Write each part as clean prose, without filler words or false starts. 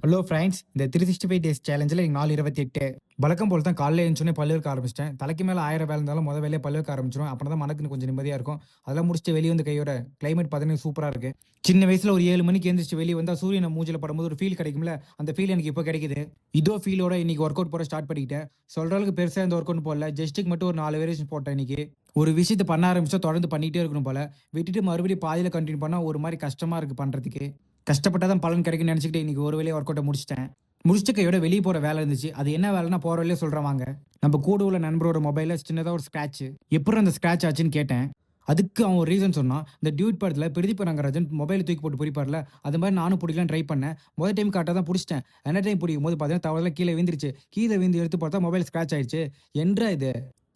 Hello friends, இந்த 365 days சேலஞ்சில இன்னைக்கு நாள் 28. வழக்கம் போல தான் காலையில எழுந்திரிச்சோனே பல்லு விளக்க ஆரம்பிச்சிட்டேன். தலைக்கு மேல 1000 வேலை இருந்தாலும் வேலையா பல்லு விளக்க ஆரம்பிச்சுருவேன். அப்பனா தான் மனதுக்கு கொஞ்சம் நிம்மதியா இருக்கும். அதெல்லாம் முடிச்சுட்டு வெளிய வந்து கையோட கிளைமேட் பார்த்தீங்கன்னா சூப்பரா இருக்கு. சின்ன வயசுல ஒரு 7 மணிக்கு எந்திரிச்சு வெளிய வந்தா சூரியன் நம்ம மூஞ்சில படும்போது ஒரு ஃபீல் கிடைக்கும்ல, அந்த ஃபீல் எனக்கு இப்போ கிடைக்குது. இதோ ஃபீலோட இன்னைக்கு ஒர்க் அவுட் போட ஸ்டார்ட் பண்ணிக்கிட்டேன். சொல்ற அளவுக்கு பெருசா எந்த ஒர்க் அவுட் போடல. ஜஸ்ட்டுக்கு மட்டும் ஒரு 4 வேரியேஷன் போட்டேன் இன்னைக்கு. ஒரு விஷயத்த பண்ண ஆரம்பிச்சா தொடர்ந்து பண்ணிட்டே இருக்கணும் போல. விட்டுட்டு மறுபடியும் பாதியில கன்டின்யூ பண்ணா ஒரு மாரி கஷ்டமா இருக்கு பண்றதுக்கு. கஷ்டப்பட்டா தான் பலன் கிடைக்கும்னு நெனச்சுக்கிட்டு இன்னைக்கு ஒரு வழியா ஒர்க் அவுட்ட முடிச்சுட்டேன். முடிச்சுட்டு கையோட வெளிய போற வேலை இருந்துச்சு. அது என்ன வேலைன்னா போற வழியில சொல்றேன் வாங்க. நம்ம கூட உள்ள நண்பரோட மொபைல்ல சின்னதா ஒரு ஸ்க்ராட்ச். எப்புட்றா அந்த ஸ்க்ராட்ச் ஆச்சுன்னு கேட்டேன். அதுக்கு அவன் ஒரு ரீசன் சொன்னான். இந்த டியூட் படத்துல பிரதீப் ரங்கராஜன் மொபைல தூக்கி போட்டு புடிப்பார்ல, அது மாரி நானும் புடிக்கலான்னு ட்ரை பண்ணேன். மொத டைம் கரெக்ட்டா தான் புடிச்சுட்டேன். 2வது டைம் புடிக்கும்போது பார்த்தீங்கன்னா தவறுதலா கீழ விழுந்துருச்சு. கீழ விழுந்து எடுத்து பார்த்தா மொபைல் ஸ்க்ராட்ச் ஆயிடுச்சு. என்ட்றா இது?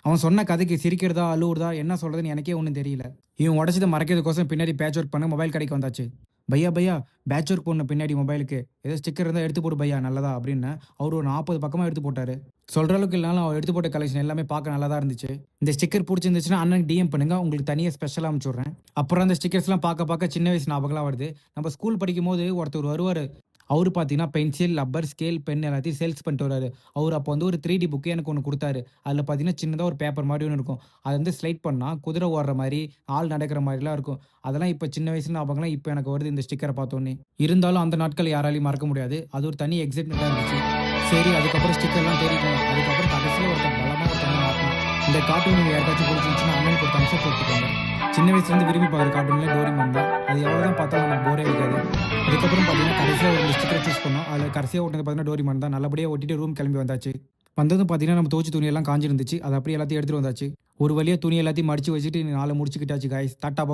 அவன் சொன்ன கதைக்கு சிரிக்கிறதா, அழுவுறதா, என்ன சொல்றதுன்னு எனக்கே ஒண்ணும் தெரியல. இவன் உடைச்சத மறைக்கிறதுக்கோசரம் பின்னாடி பேட்ச் ஒர்க் பண்ண மொபைல் கடைக்கு வந்தாச்சு. "பையா பையா பேட்ச் ஒர்க் போடணும் பின்னாடி மொபைலுக்கு. ஏதோ ஸ்டிக்கர் இருந்தா எடுத்து போடு பையா நல்லதா" அப்படின்னேன். அவரு ஒரு 40 பக்கமா எடுத்து போட்டாரு. சொல்ற அளவுக்கு இல்லனாலும் அவர் எடுத்து போட்ட கலெக்ஷன் எல்லாமே பார்க்க நல்லா தான் இருந்துச்சு. இந்த ஸ்டிக்கர் புடிச்சிருந்துச்சுன்னா அண்ணனுக்கு டிஎம் பண்ணுங்க. உங்களுக்கு தனியா ஸ்பெஷலா அனுப்பிச்சு விடுறேன். அப்புறம் அந்த ஸ்டிக்கர்ஸ்லாம் பார்க்க சின்ன வயசு ஞாபகம்லாம் வருது. நம்ம ஸ்கூல் படிக்கும்போது ஒருத்தர் வருவாரு. அவரு பார்த்தீங்கன்னா, பென்சில், ரப்பர், ஸ்கேல், பென் எல்லாத்தையும் சேல்ஸ் பண்ணிட்டு வருவாரு. அவரு அப்போ வந்து ஒரு 3டி புக்கே எனக்கு ஒண்ணு குடுத்தாரு. அதில பார்த்தீங்கன்னா, சின்னதா ஒரு பேப்பர் மாரி ஒண்ணு இருக்கும். அத வந்து ஸ்லைட் பண்ணா குதிரை ஓடுற மாரி, ஆள் நடக்கிற மாரிலாம் இருக்கும். அதெல்லாம் இப்ப சின்ன வயசு ஞாபகம்லாம் இப்ப எனக்கு வருது இந்த ஸ்டிக்கர பார்த்தோனே. இருந்தாலும் அந்த நாட்கள் யாராலயும் மறக்க முடியாது. அது ஒரு தனி எக்ஸைட்மென்ட்டா இருந்துச்சு. சரி அதுக்கப்புறம் ஸ்டிக்கர்லாம் தேடிட்டு இருந்தேன். அதுக்கப்புறம் கடைசில ஒருத்தன் மாட்டுனான். இந்த கார்ட்டூன் யாருக்காச்சும் புடிச்சிருந்துச்சுன்னா அண்ணனுக்கு ஒரு தம்ஸ் அப் போட்டுக்கோங்க. சின்ன வயசுலேருந்து விரும்பி பார்க்குற கார்ட்டூன்ல டோரேமான் தான். அது எவ்வளோ தான் பார்த்தாலும் நமக்கு போரே அடிக்காது. அதுக்கப்புறம் பார்த்தீங்கன்னா, கடைசியா ஒரு ஸ்டிக்கர சூஸ் பண்ணோம். அதில கடைசியா ஒட்டுனது பார்த்தீங்கன்னா, டோரேமான் தான். நல்லபடியா ஒட்டிட்டு ரூம் கிளம்பி வந்தாச்சு. வந்ததும் பார்த்தீங்கன்னா, நம்ம துவச்ச துணியெல்லாம் காஞ்சிருந்துச்சு. அத அப்படியே எல்லாத்தையும் எடுத்துட்டு வந்தாச்சு. ஒரு வழியா துணி எல்லாத்தையும் மடிச்சு வச்சுட்டு நாள முடிச்சுக்கிட்டாச்சு காய்ஸ். டாட்டா